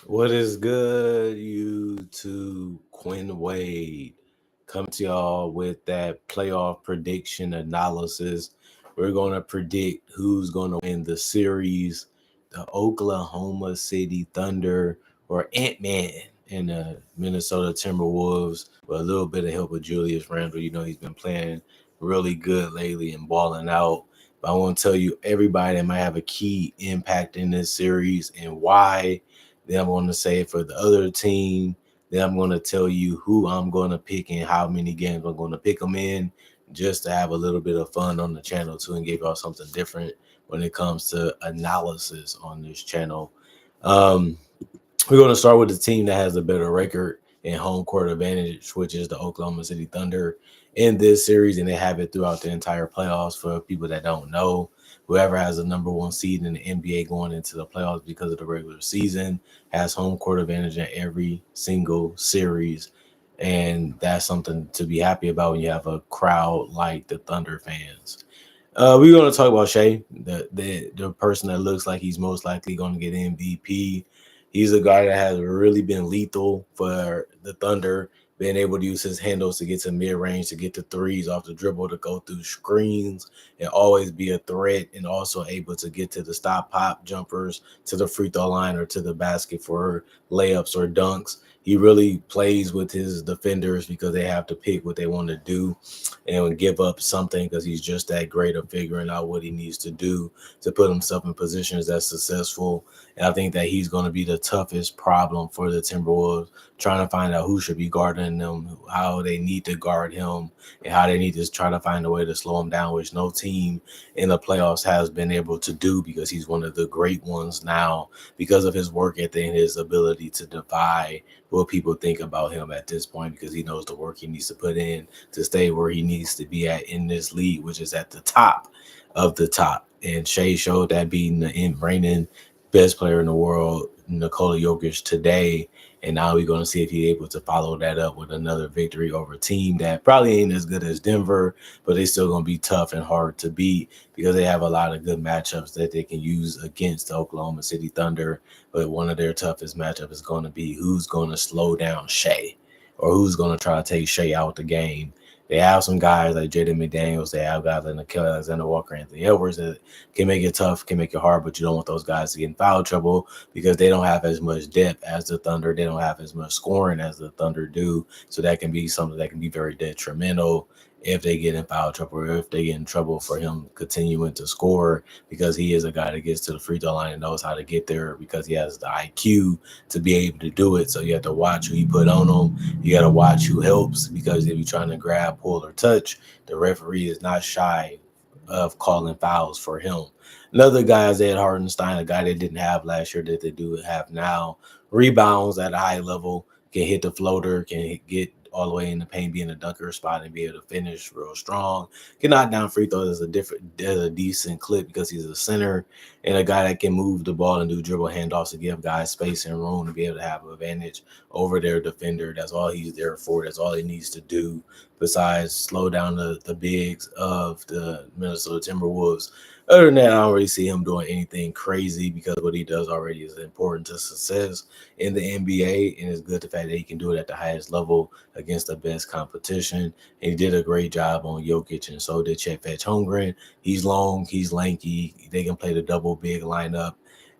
What is good, YouTube? Quinn Wade come to y'all with that playoff prediction analysis. We're going to predict who's going to win the series, the Oklahoma City Thunder or Ant-Man and the Minnesota Timberwolves with a little bit of help with Julius Randle. You know, he's been playing really good lately and balling out. But I want to tell you everybody that might have a key impact in this series and why. Then I'm going to say for the other team. Then I'm going to tell you who I'm going to pick and how many games I'm going to pick them in, just to have a little bit of fun on the channel too and give y'all something different when it comes to analysis on this channel. Um, we're going to start with the team that has a better record and home court advantage, which is the Oklahoma City Thunder in this series, and they have it throughout the entire playoffs. For people that don't know, whoever has the number one seed in the NBA going into the playoffs because of the regular season has home court advantage in every single series. And that's something to be happy about when you have a crowd like the Thunder fans. We're going to talk about Shea, the person that looks like he's most likely going to get MVP. He's a guy that has really been lethal for the Thunder, being able to use his handles to get to mid range, to get to threes off the dribble, to go through screens, and always be a threat, and also able to get to the stop pop jumpers, to the free throw line, or to the basket for layups or dunks. He really plays with his defenders because they have to pick what they want to do and give up something because he's just that great of figuring out what he needs to do to put himself in positions that's successful. And I think that he's going to be the toughest problem for the Timberwolves, trying to find out who should be guarding them, how they need to guard him, and how they need to try to find a way to slow him down, which no team in the playoffs has been able to do because he's one of the great ones now because of his work ethic and his ability to defy what people think about him at this point because he knows the work he needs to put in to stay where he needs to be at in this league, which is at the top of the top. And Shea showed that beating the reigning best player in the world, Nikola Jokic, today. And now we're going to see if he's able to follow that up with another victory over a team that probably ain't as good as Denver, but they're still going to be tough and hard to beat because they have a lot of good matchups that they can use against the Oklahoma City Thunder. But one of their toughest matchups is going to be who's going to slow down Shea or who's going to try to take Shea out the game. They have some guys like Jaden McDaniels. They have guys like Nickeil Alexander-Walker, Anthony Edwards that can make it tough, can make it hard, but you don't want those guys to get in foul trouble because they don't have as much depth as the Thunder. They don't have as much scoring as the Thunder do. So that can be something that can be very detrimental if they get in foul trouble or if they get in trouble for him continuing to score because he is a guy that gets to the free throw line and knows how to get there because he has the IQ to be able to do it. So you have to watch who you put on him. You got to watch who helps because if you're trying to grab, pull, or touch, the referee is not shy of calling fouls for him. Another guy is Ed Hardenstein, a guy they didn't have last year that they do have now. Rebounds at a high level, can hit the floater, can get all the way in the paint, be in the dunker spot, and be able to finish real strong. Can knock down free throws as a decent clip because he's a center and a guy that can move the ball and do dribble handoffs to give guys space and room to be able to have an advantage over their defender. That's all he's there for. That's all he needs to do besides slow down the bigs of the Minnesota Timberwolves. Other than that, I don't really see him doing anything crazy because what he does already is important to success in the NBA, and it's good the fact that he can do it at the highest level against the best competition. And he did a great job on Jokic, and so did Chet Holmgren. He's long, he's lanky. They can play the double big lineup,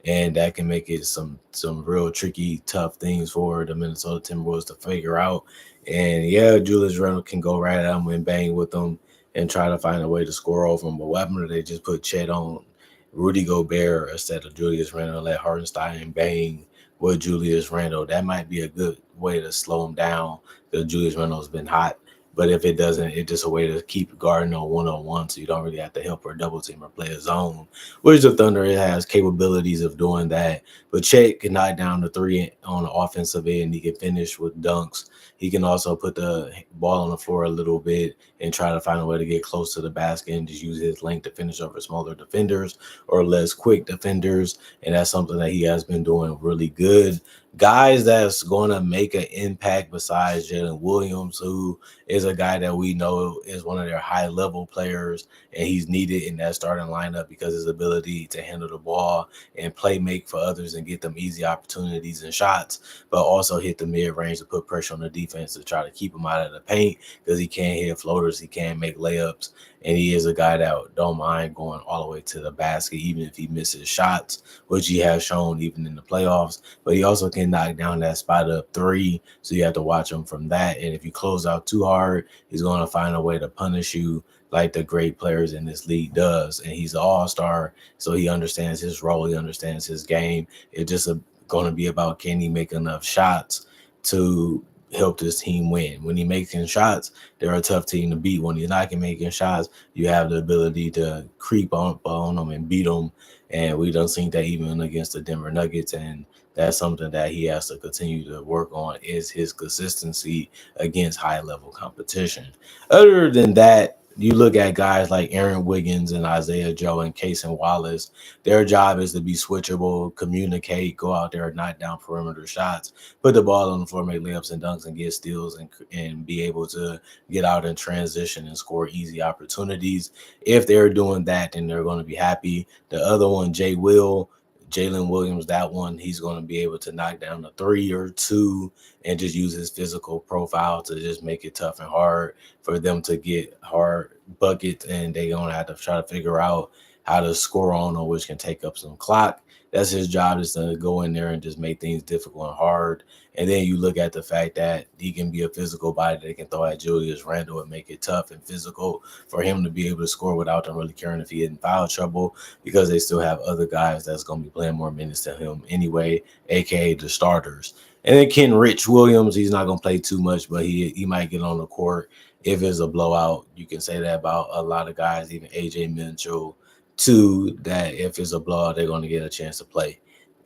and that can make it some real tricky, tough things for the Minnesota Timberwolves to figure out. And yeah, Julius Randle can go right at him and bang with them and try to find a way to score over him. But what happened to they just put Chet on Rudy Gobert instead of Julius Randle and let Hardenstein bang with Julius Randle? That might be a good way to slow him down because Julius Randle's been hot. But if it doesn't, it's just a way to keep guarding on one-on-one so you don't really have to help or double team or play a zone, which the Thunder has capabilities of doing that. But Chet can knock down the three on the offensive end. He can finish with dunks. He can also put the ball on the floor a little bit and try to find a way to get close to the basket and just use his length to finish over smaller defenders or less quick defenders. And that's something that he has been doing really good. guys that's going to make an impact besides Jalen Williams, who is a guy that we know is one of their high level players, and he's needed in that starting lineup because his ability to handle the ball and play make for others and get them easy opportunities and shots, but also hit the mid range to put pressure on the defense to try to keep him out of the paint because he can't hit floaters, he can't make layups, and he is a guy that don't mind going all the way to the basket, even if he misses shots, which he has shown even in the playoffs. But he also can knock down that spot up three, so you have to watch him from that. And if you close out too hard, he's going to find a way to punish you like the great players in this league does. And he's an all-star, so he understands his role, he understands his game. It's just going to be about, can he make enough shots to help this team win. When he making shots, they're a tough team to beat. When he's not making shots, you have the ability to creep on them and beat them. And we don't see that even against the Denver Nuggets. And that's something that he has to continue to work on, is his consistency against high level competition. Other than that, you look at guys like Aaron Wiggins and Isaiah Joe and Cason Wallace. Their job is to be switchable, communicate, go out there, knock down perimeter shots, put the ball on the floor, make layups and dunks, and get steals, and be able to get out in transition and score easy opportunities. If they're doing that, then they're going to be happy. The other one, Jalen Williams, that one, he's going to be able to knock down a three or two and just use his physical profile to just make it tough and hard for them to get hard buckets, and they're going to have to try to figure out how to score on them, which can take up some clock. That's his job, is to go in there and just make things difficult and hard. And then you look at the fact that he can be a physical body that can throw at Julius Randle and make it tough and physical for him to be able to score without them really caring if he in foul trouble, because they still have other guys that's going to be playing more minutes than him anyway, aka the starters. And then Ken Rich Williams, he's not going to play too much, but he might get on the court if it's a blowout. You can say that about a lot of guys, even AJ Mitchell, too, that if it's a blowout, they're going to get a chance to play.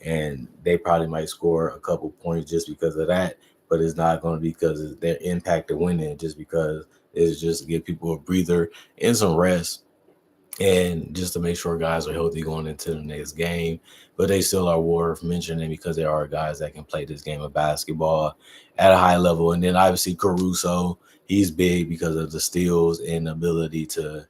And they probably might score a couple points just because of that, but it's not going to be because of their impact of winning, just because it's just to give people a breather and some rest, and just to make sure guys are healthy going into the next game. But they still are worth mentioning because there are guys that can play this game of basketball at a high level. And then obviously Caruso, he's big because of the steals and ability to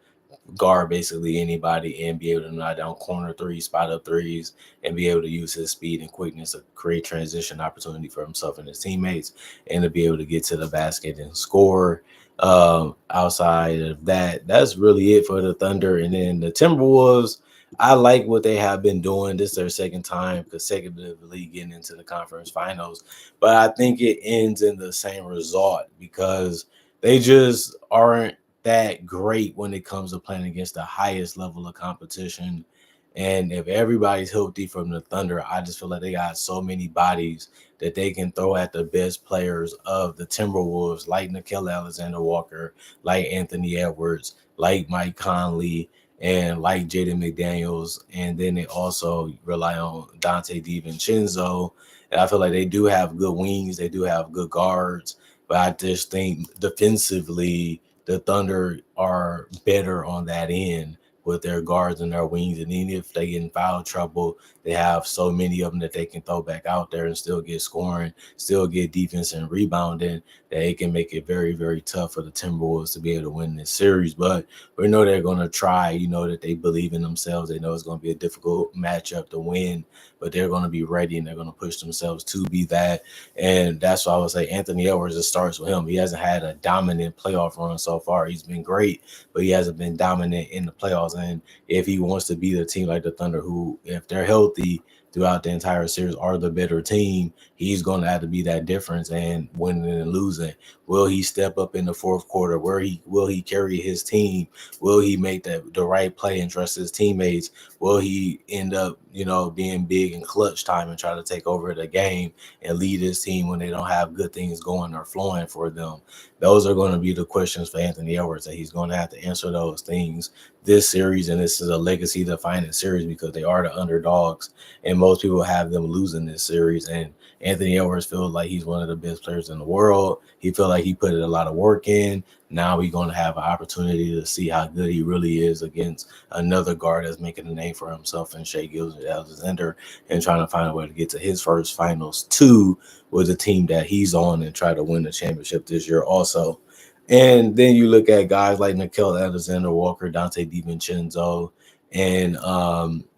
guard basically anybody and be able to knock down corner threes, spot up threes, and be able to use his speed and quickness to create transition opportunity for himself and his teammates, and to be able to get to the basket and score. Outside of that, that's really it for the Thunder. And then the Timberwolves, I like what they have been doing. This is their second time consecutively getting into the conference finals, but I think it ends in the same result because they just aren't that great when it comes to playing against the highest level of competition. And if everybody's healthy from the Thunder, I just feel like they got so many bodies that they can throw at the best players of the Timberwolves, like Nickeil Alexander-Walker, like Anthony Edwards, like Mike Conley, and like Jaden McDaniels. And then they also rely on Dante DiVincenzo. And I feel like they do have good wings, they do have good guards, but I just think defensively, the Thunder are better on that end with their guards and their wings. And even if they get in foul trouble, they have so many of them that they can throw back out there and still get scoring, still get defense and rebounding, that it can make it very, very tough for the Timberwolves to be able to win this series. But we know they're going to try. You know that they believe in themselves. They know it's going to be a difficult matchup to win, but they're going to be ready and they're going to push themselves to be that. And that's why I would say Anthony Edwards, it starts with him. He hasn't had a dominant playoff run so far. He's been great, but he hasn't been dominant in the playoffs. And if he wants to be the team like the Thunder, who, if they're healthy throughout the entire series, are the better team, he's going to have to be that difference and winning and losing. Will he step up in the fourth quarter? Will he carry his team? Will he make the right play and trust his teammates? Will he end up, being big in clutch time and try to take over the game and lead his team when they don't have good things going or flowing for them? Those are going to be the questions for Anthony Edwards, that he's going to have to answer those things this series, and this is a legacy defining series because they are the underdogs, and most people have them losing this series. And Anthony Edwards feels like he's one of the best players in the world. He feel like he put a lot of work in. Now we're going to have an opportunity to see how good he really is against another guard that's making a name for himself in Shai Gilgeous-Alexander, and trying to find a way to get to his first finals two with the team that he's on and try to win the championship this year also. And then you look at guys like Nickeil Alexander-Walker, Dante DiVincenzo, and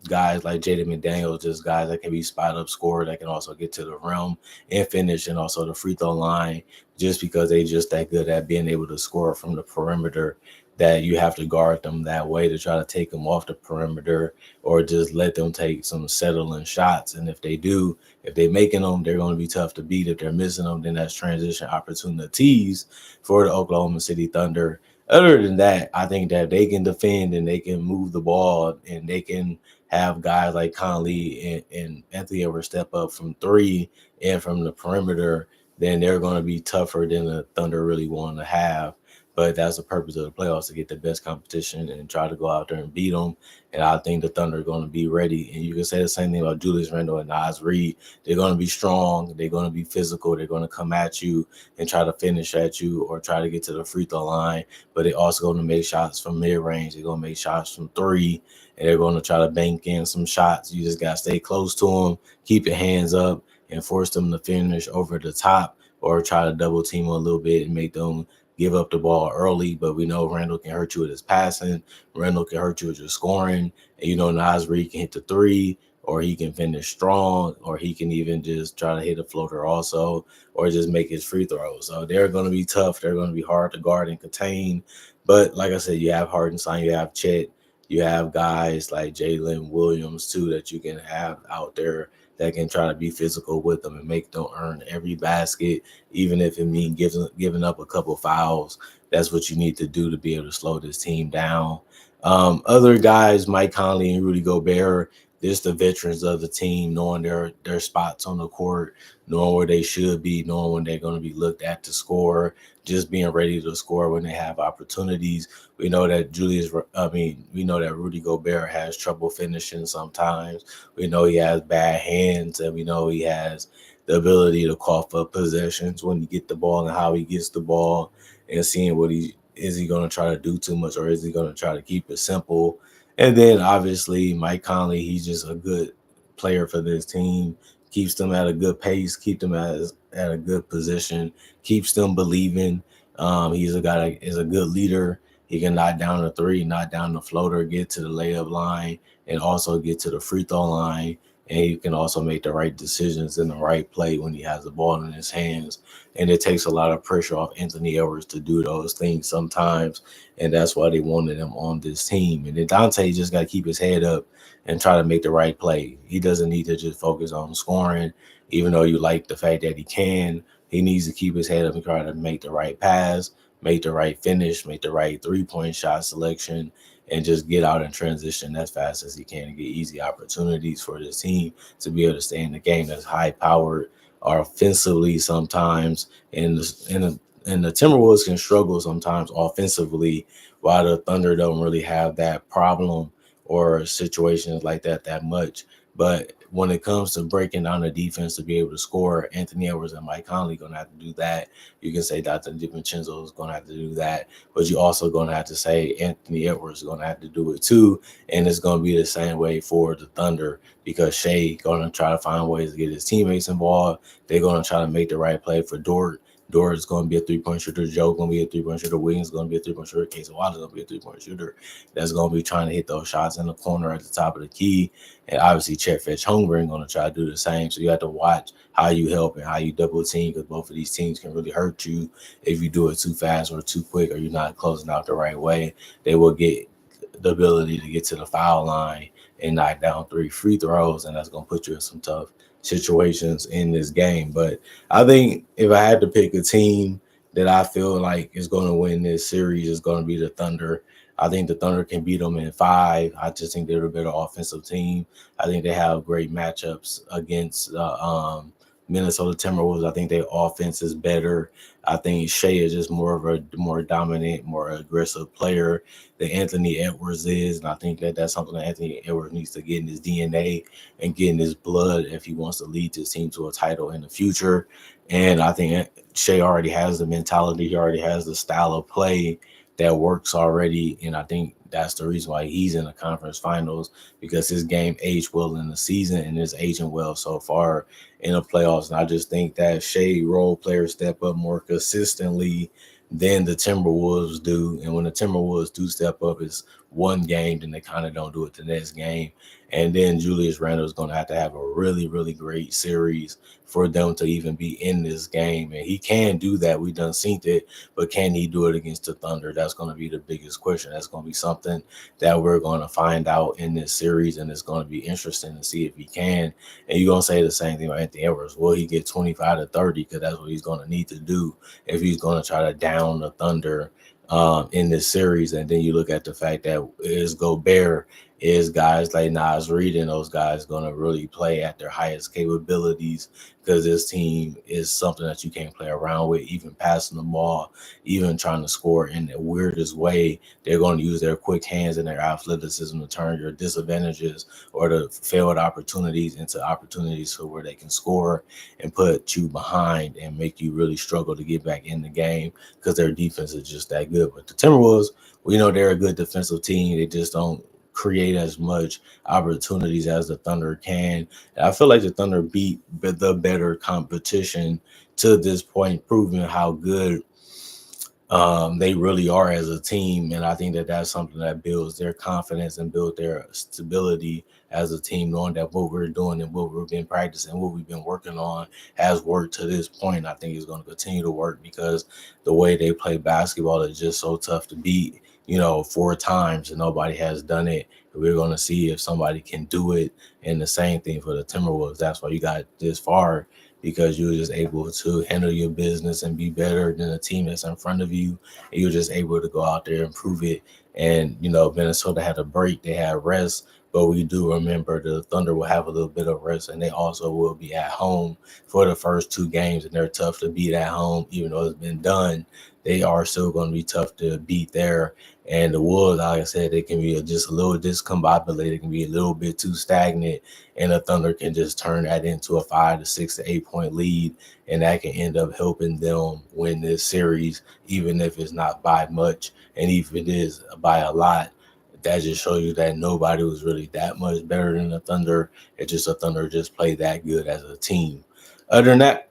guys like Jaden McDaniels, just guys that can be spot up scorer that can also get to the rim and finish, and also the free throw line, just because they just that good at being able to score from the perimeter, that you have to guard them that way to try to take them off the perimeter, or just let them take some settling shots. And if they do, if they're making them, they're going to be tough to beat. If they're missing them, then that's transition opportunities for the Oklahoma City Thunder. Other than that, I think that they can defend and they can move the ball, and they can have guys like Conley and Anthony Edwards step up from three and from the perimeter. Then they're going to be tougher than the Thunder really want to have. But that's the purpose of the playoffs, to get the best competition and try to go out there and beat them. And I think the Thunder are going to be ready. And you can say the same thing about Julius Randle and Naz Reid. They're going to be strong. They're going to be physical. They're going to come at you and try to finish at you or try to get to the free throw line. But they're also going to make shots from mid-range. They're going to make shots from three. And they're going to try to bank in some shots. You just got to stay close to them, keep your hands up, and force them to finish over the top, or try to double team a little bit and make them give up the ball early. But we know Randall can hurt you with his passing. Randall can hurt you with your scoring. And Naz Reid can hit the three, or he can finish strong, or he can even just try to hit a floater also, or just make his free throws. So they're going to be tough. They're going to be hard to guard and contain. But like I said, you have Hartenstein, you have Chet, you have guys like Jalen Williams too that you can have out there that can try to be physical with them and make them earn every basket, even if it means giving up a couple fouls. That's what you need to do to be able to slow this team down. Other guys, Mike Conley and Rudy Gobert, just the veterans of the team, knowing their spots on the court, knowing where they should be, knowing when they're going to be looked at to score, just being ready to score when they have opportunities. We know that we know that Rudy Gobert has trouble finishing sometimes. We know he has bad hands, and we know he has the ability to cough up possessions when you get the ball and how he gets the ball, and seeing what he going to try to do too much, or is he going to try to keep it simple. And then obviously Mike Conley, he's just a good player for this team, keeps them at a good pace, keep them at a good position, keeps them believing. He's a guy that is a good leader. He can knock down the three, knock down the floater, get to the layup line, and also get to the free throw line. And he can also make the right decisions in the right play when he has the ball in his hands. And it takes a lot of pressure off Anthony Edwards to do those things sometimes. And that's why they wanted him on this team. And then Dante just got to keep his head up and try to make the right play. He doesn't need to just focus on scoring, even though you like the fact that he can. He needs to keep his head up and try to make the right pass, make the right finish, make the right three-point shot selection, and just get out and transition as fast as he can and get easy opportunities for this team to be able to stay in the game that's high-powered or offensively sometimes. And the Timberwolves can struggle sometimes offensively, while the Thunder don't really have that problem or situations like that much. But when it comes to breaking down the defense to be able to score, Anthony Edwards and Mike Conley going to have to do that. You can say Dr. DiVincenzo is going to have to do that, but you're also going to have to say Anthony Edwards is going to have to do it too. And it's going to be the same way for the Thunder, because Shai going to try to find ways to get his teammates involved. They're going to try to make the right play for Dort. Dort is going to be a three-point shooter. Joe going to be a three-point shooter. Williams is going to be a three-point shooter. Casey Wallace is going to be a three-point shooter. That's going to be trying to hit those shots in the corner at the top of the key. And obviously, Chet Holmgren going to try to do the same. So you have to watch how you help and how you double team, because both of these teams can really hurt you if you do it too fast or too quick, or you're not closing out the right way. They will get the ability to get to the foul line and knock down 3 free throws, and that's going to put you in some tough situations in this game. But I think if I had to pick a team that I feel like is going to win this series, is going to be the Thunder. I think the Thunder can beat them in 5. I just think they're a better offensive team. I think they have great matchups against Minnesota Timberwolves. I think their offense is better. I think Shea is just more of a more dominant, more aggressive player than Anthony Edwards is. And I think that that's something that Anthony Edwards needs to get in his DNA and get in his blood if he wants to lead his team to a title in the future. And I think Shea already has the mentality. He already has the style of play that works already. And I think that's the reason why he's in the conference finals, because his game aged well in the season and is aging well so far in the playoffs. And I just think that Shea role players step up more consistently than the Timberwolves do. And when the Timberwolves do step up, it's one game, then they kind of don't do it the next game. And then Julius Randle is going to have a really, really great series for them to even be in this game. And he can do that. We done seen it, but can he do it against the Thunder? That's going to be the biggest question. That's going to be something that we're going to find out in this series, and it's going to be interesting to see if he can. And you're going to say the same thing about Anthony Edwards. Will he get 25 to 30? Because that's what he's going to need to do if he's going to try to down the Thunder in this series. And then you look at the fact that is Gobert, is guys like Nas Reed and those guys going to really play at their highest capabilities, because this team is something that you can't play around with, even passing the ball, even trying to score in the weirdest way. They're going to use their quick hands and their athleticism to turn your disadvantages or the failed opportunities into opportunities for where they can score and put you behind and make you really struggle to get back in the game, because their defense is just that good. But the Timberwolves, we know they're a good defensive team. They just don't create as much opportunities as the Thunder can. And I feel like the Thunder beat the better competition to this point, proving how good they really are as a team. And I think that that's something that builds their confidence and build their stability as a team, knowing that what we're doing and what we've been practicing, what we've been working on has worked to this point. I think it's going to continue to work, because the way they play basketball is just so tough to beat, 4 times, and nobody has done it. We're going to see if somebody can do it. And the same thing for the Timberwolves. That's why you got this far, because you were just able to handle your business and be better than the team that's in front of you. And you're just able to go out there and prove it. And, Minnesota had a break. They had rest. But we do remember the Thunder will have a little bit of rest, and they also will be at home for the first 2 games, and they're tough to beat at home. Even though it's been done, they are still going to be tough to beat there. And the Wolves, like I said, they can be just a little discombobulated. They can be a little bit too stagnant, and the Thunder can just turn that into a 5 to 6 to 8 point lead, and that can end up helping them win this series, even if it's not by much, and even if it is by a lot. That just shows you that nobody was really that much better than the Thunder. It's just the Thunder just play that good as a team. Other than that,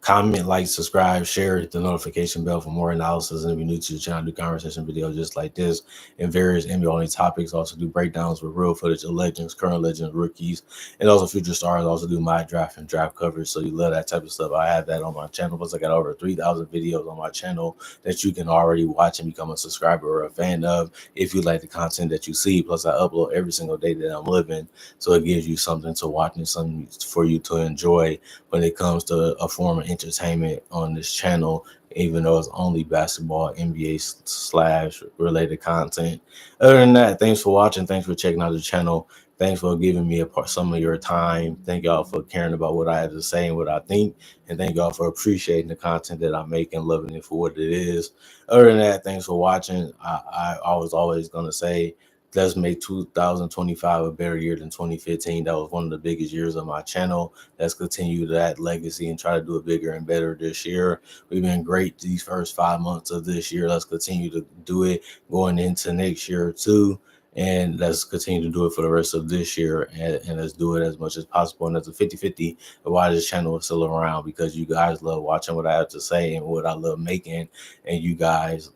comment, like, subscribe, share, hit the notification bell for more analysis. And if you're new to the channel, I do conversation videos just like this and various NBA-only topics. Also do breakdowns with real footage of legends, current legends, rookies, and also future stars. Also do my draft and draft coverage. So you love that type of stuff, I have that on my channel. Plus, I got over 3,000 videos on my channel that you can already watch and become a subscriber or a fan of if you like the content that you see. Plus, I upload every single day that I'm living, so it gives you something to watch and something for you to enjoy when it comes to a form of entertainment on this channel, even though it's only basketball, NBA / related content. Other than that, thanks for watching. Thanks for checking out the channel. Thanks for giving me some of your time. Thank y'all for caring about what I have to say and what I think. And thank y'all for appreciating the content that I make and loving it for what it is. Other than that, thanks for watching. I was always going to say, let's make 2025 a better year than 2015. That was one of the biggest years of my channel. Let's continue that legacy and try to do it bigger and better this year. We've been great these first 5 months of this year. Let's continue to do it going into next year too. And let's continue to do it for the rest of this year. And let's do it as much as possible. And that's a 50-50 of why this channel is still around, because you guys love watching what I have to say and what I love making. And you guys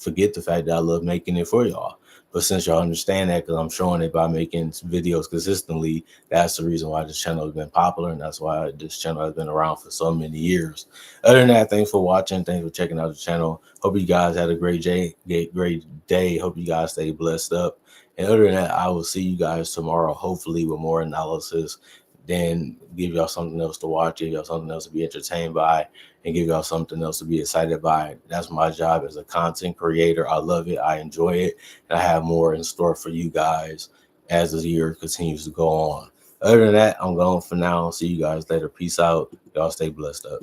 forget the fact that I love making it for y'all. But since y'all understand that, because I'm showing it by making videos consistently, that's the reason why this channel has been popular, and that's why this channel has been around for so many years. Other than that, thanks for watching. Thanks for checking out the channel. Hope you guys had a great day. Hope you guys stay blessed up. And other than that, I will see you guys tomorrow, hopefully with more analysis. Then give y'all something else to watch, give y'all something else to be entertained by, and give y'all something else to be excited by. That's my job as a content creator. I love it. I enjoy it. And I have more in store for you guys as the year continues to go on. Other than that, I'm going for now. See you guys later. Peace out. Y'all stay blessed up.